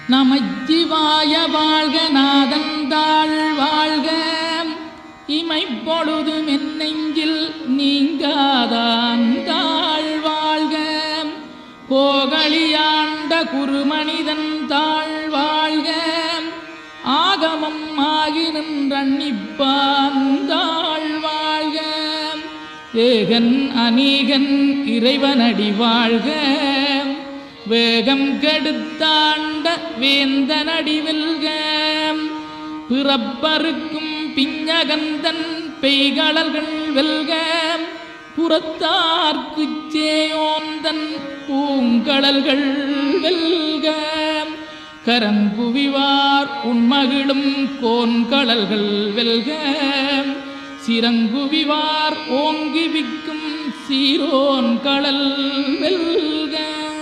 நமச்சிவாய வாழ்க நாதந்தாள் வாழ்க இமைப்பொழுது மென்னெஞ்சில் நீங்காதாந்தாள் வாழ்க கோகலியாண்ட குருமனிதன் தாழ் வாழ்க ஆகமம் ஆகி நின்றன்னிப்பாந்தாள் வாழ்க ஏகன் அநீகன் இறைவனடி வாழ்க வேகம் கெடுத்தாண்ட வேந்தனடி வெல்க பிறப்பருக்கும் பிஞகந்தன் பெய்களர்கள் வெல்க புறத்தார்க்குச் சேயோந்தன் பூங்கடல்கள் வெல்க கரங்குவிவார் உண்மகிழும் கோன்கடல்கள் வெல்க சிறங்குவிவார் ஓங்கி விக்கும் சீரோன் கடல் வெல்க.